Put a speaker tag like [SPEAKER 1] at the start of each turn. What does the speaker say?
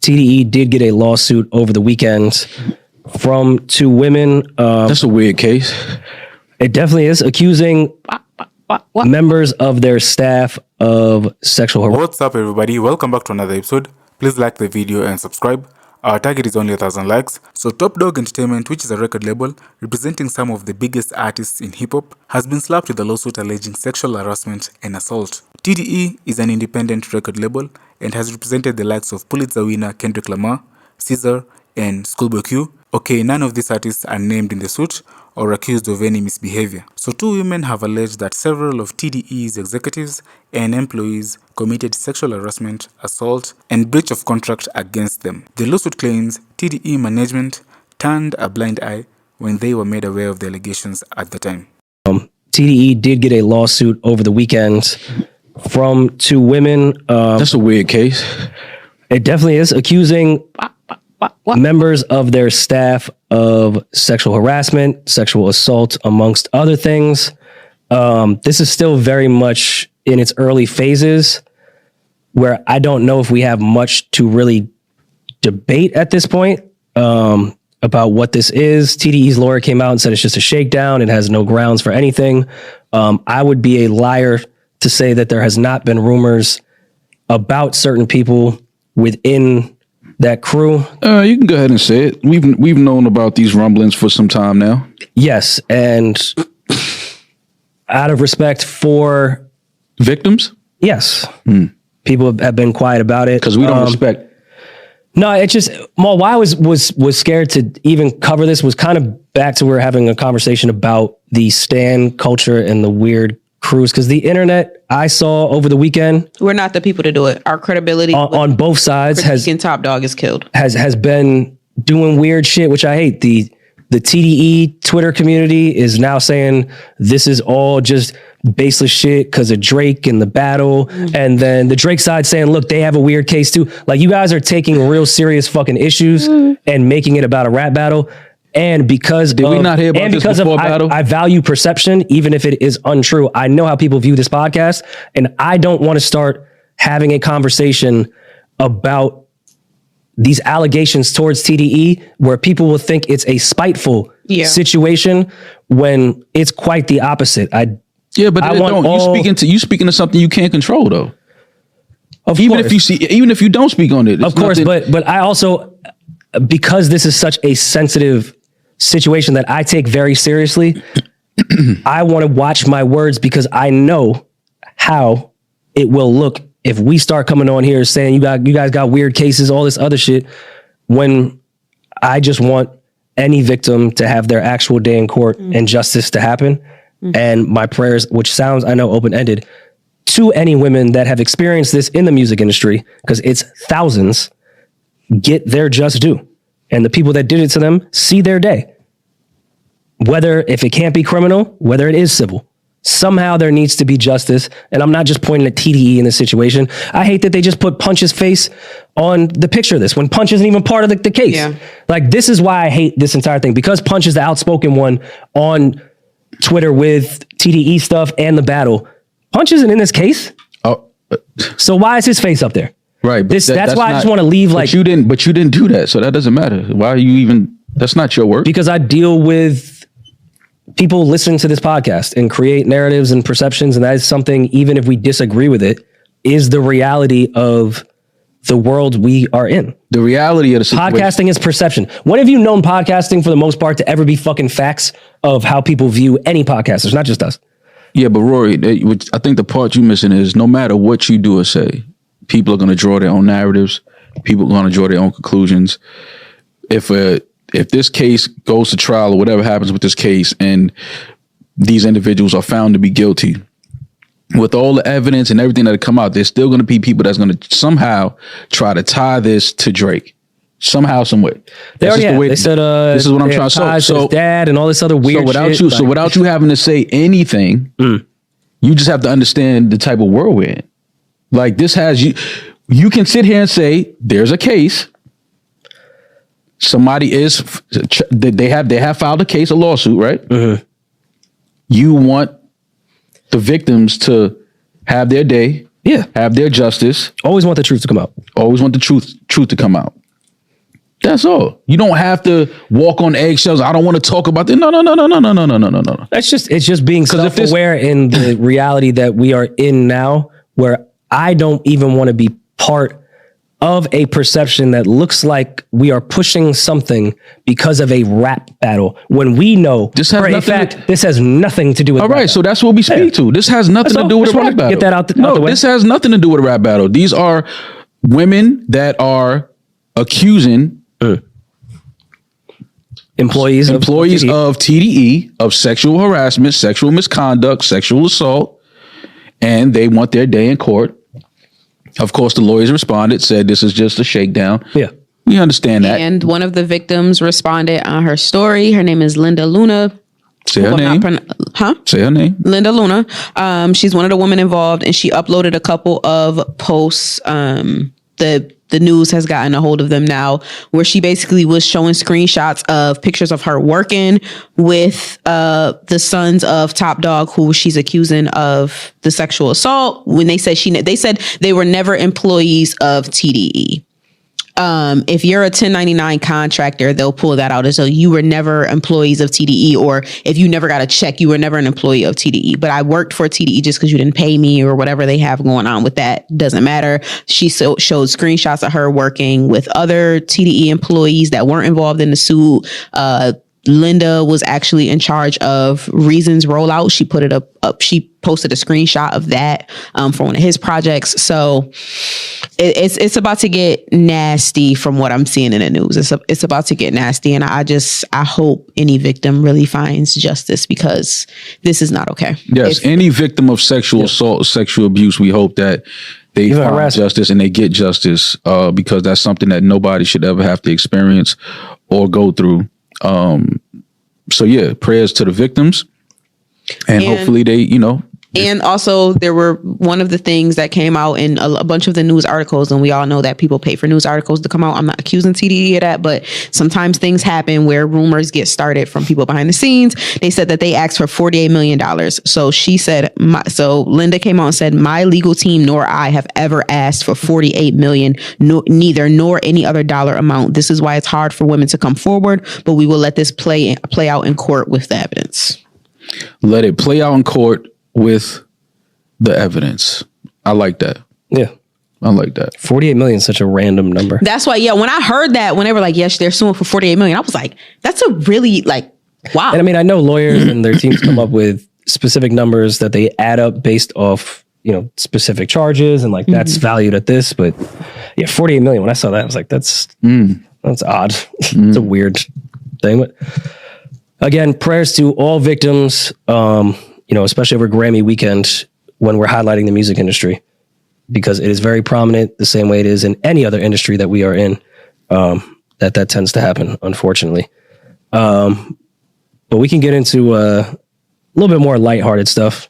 [SPEAKER 1] TDE did get a lawsuit over the weekend from two women.
[SPEAKER 2] That's a weird case.
[SPEAKER 1] It definitely is, accusing members of their staff of sexual harassment.
[SPEAKER 3] What's up, everybody? Welcome back to another episode. Please like the video and subscribe. Our target is only 1,000 likes. So Top Dog Entertainment, which is a record label representing some of the biggest artists in hip-hop, has been slapped with a lawsuit alleging sexual harassment and assault. TDE is an independent record label and has represented the likes of Pulitzer winner Kendrick Lamar, Caesar, and Schoolboy Q. Okay, none of these artists are named in the suit or accused of any misbehavior. So two women have alleged that several of TDE's executives and employees committed sexual harassment, assault, and breach of contract against them. The lawsuit claims TDE management turned a blind eye when they were made aware of the allegations at the time.
[SPEAKER 1] TDE did get a lawsuit over the weekend from two women.
[SPEAKER 2] That's a weird case.
[SPEAKER 1] It definitely is, accusing members of their staff of sexual harassment, sexual assault, amongst other things. This is still very much in its early phases, where I don't know if we have much to really debate at this point about what this is. TDE's lawyer came out and said it's just a shakedown. It has no grounds for anything. I would be a liar to say that there has not been rumors about certain people within that crew.
[SPEAKER 2] You can go ahead and say it. We've known about these rumblings for some time now.
[SPEAKER 1] Yes, and out of respect for
[SPEAKER 2] victims,
[SPEAKER 1] yes, people have been quiet about it
[SPEAKER 2] because we don't respect.
[SPEAKER 1] No, it just why I was scared to even cover this was kind of back to we're having a conversation about the stan culture and the weird crews, because the internet I saw over the weekend,
[SPEAKER 4] we're not the people to do it. Our credibility
[SPEAKER 1] on both sides
[SPEAKER 4] Top Dog is killed.
[SPEAKER 1] Has been doing weird shit, which I hate. The TDE Twitter community is now saying this is all just baseless shit because of Drake and the battle. And then the Drake side saying, look, they have a weird case too. Like, you guys are taking real serious fucking issues and making it about a rap battle. And because
[SPEAKER 2] we not hear about this before battle?
[SPEAKER 1] I value perception, even if it is untrue. I know how people view this podcast, and I don't want to start having a conversation about these allegations towards TDE where people will think it's a spiteful situation when it's quite the opposite.
[SPEAKER 2] You speaking to something you can't control, though. Even if you don't speak on it,
[SPEAKER 1] of course. But I also, because this is such a sensitive situation that I take very seriously, I want to watch my words, because I know how it will look if we start coming on here saying you guys got weird cases, all this other shit, when I just want any victim to have their actual day in court and justice to happen. And my prayers, which sounds, I know, open-ended, to any women that have experienced this in the music industry, because it's thousands, get their just due. And the people that did it to them see their day. Whether, if it can't be criminal, whether it is civil, somehow there needs to be justice. And I'm not just pointing at TDE in this situation. I hate that they just put Punch's face on the picture of this when Punch isn't even part of the case. Yeah. Like, this is why I hate this entire thing, because Punch is the outspoken one on Twitter with TDE stuff and the battle. Punch isn't in this case. So why is his face up there?
[SPEAKER 2] Right. But
[SPEAKER 1] that's why I just want to leave. But
[SPEAKER 2] you didn't do that, so that doesn't matter. Why are you even? That's not your work.
[SPEAKER 1] Because I deal with people listening to this podcast and create narratives and perceptions, and that is something, even if we disagree with it, is the reality of the world we are in.
[SPEAKER 2] The reality of the situation.
[SPEAKER 1] Podcasting is perception. When have you known podcasting, for the most part, to ever be fucking facts of how people view any podcasters, not just us?
[SPEAKER 2] Yeah, but Rory, I think the part you're missing is no matter what you do or say, people are going to draw their own narratives. People are going to draw their own conclusions. If this case goes to trial or whatever happens with this case and these individuals are found to be guilty, with all the evidence and everything that come out, there's still going to be people that's going to somehow try to tie this to Drake. Somehow, some way.
[SPEAKER 1] They said,
[SPEAKER 2] this is what I'm trying to say. So
[SPEAKER 1] his dad and all this other weird shit.
[SPEAKER 2] So without you having to say anything, you just have to understand the type of world we're in. Like, this has you can sit here and say there's a case. Somebody they have filed a case, a lawsuit, right? You want the victims to have their day
[SPEAKER 1] Yeah.
[SPEAKER 2] have their justice.
[SPEAKER 1] Always want the truth to come out.
[SPEAKER 2] Always want the truth to come out. That's all. You don't have to walk on eggshells. I don't want to talk about this. No.
[SPEAKER 1] It's just being self-aware in the reality that we are in now, where I don't even want to be part of a perception that looks like we are pushing something because of a rap battle, when we know
[SPEAKER 2] This has
[SPEAKER 1] for a
[SPEAKER 2] nothing
[SPEAKER 1] fact this has nothing to do with
[SPEAKER 2] All right,
[SPEAKER 1] rap
[SPEAKER 2] so that's what we speak to. This has nothing
[SPEAKER 1] That's
[SPEAKER 2] to do
[SPEAKER 1] all.
[SPEAKER 2] with a
[SPEAKER 1] Just
[SPEAKER 2] rap
[SPEAKER 1] wanted to
[SPEAKER 2] battle.
[SPEAKER 1] get that out the way.
[SPEAKER 2] This has nothing to do with a rap battle. These are women that are accusing
[SPEAKER 1] employees
[SPEAKER 2] of TDE of sexual harassment, sexual misconduct, sexual assault, and they want their day in court. Of course, the lawyers responded, said this is just a shakedown.
[SPEAKER 1] Yeah.
[SPEAKER 2] We understand that.
[SPEAKER 4] And one of the victims responded on her story. Her name is Linda Luna.
[SPEAKER 2] Say her name. Say her name.
[SPEAKER 4] Linda Luna. She's one of the women involved, and she uploaded a couple of posts. The news has gotten a hold of them now, where she basically was showing screenshots of pictures of her working with the sons of Top Dog, who she's accusing of the sexual assault. When they said they were never employees of TDE. If you're a 1099 contractor, they'll pull that out as though you were never employees of TDE, or if you never got a check, you were never an employee of TDE. But I worked for TDE just because you didn't pay me, or whatever they have going on with that. Doesn't matter. She showed screenshots of her working with other TDE employees that weren't involved in the suit. Linda was actually in charge of Reason's rollout. She put it up. She posted a screenshot of that for one of his projects. So it's about to get nasty from what I'm seeing in the news. It's about to get nasty, and I hope any victim really finds justice, because this is not okay.
[SPEAKER 2] Yes, any victim of sexual assault, sexual abuse, we hope that they find justice and they get justice, because that's something that nobody should ever have to experience or go through. So yeah, prayers to the victims, and hopefully they,
[SPEAKER 4] And also, there were one of the things that came out in a bunch of the news articles, and we all know that people pay for news articles to come out. I'm not accusing TDE of that, but sometimes things happen where rumors get started from people behind the scenes. They said that they asked for $48 million. So she said, so Linda came out and said, my legal team nor I have ever asked for $48 million, neither nor any other dollar amount. This is why it's hard for women to come forward, but we will let this play out in court with the evidence.
[SPEAKER 2] Let it play out in court with the evidence. I like that.
[SPEAKER 1] Yeah.
[SPEAKER 2] I like that.
[SPEAKER 1] 48 million is such a random number.
[SPEAKER 4] That's why, when I heard that, when they were like, yes, they're suing for 48 million, I was like, that's a really wow.
[SPEAKER 1] And I mean, I know lawyers and their teams come up with specific numbers that they add up based off, specific charges, and that's valued at this. But yeah, 48 million. When I saw that, I was like, that's odd. It's a weird thing. But again, prayers to all victims, especially over Grammy weekend, when we're highlighting the music industry, because it is very prominent, the same way it is in any other industry that we are in, that tends to happen, unfortunately. But we can get into a little bit more lighthearted stuff.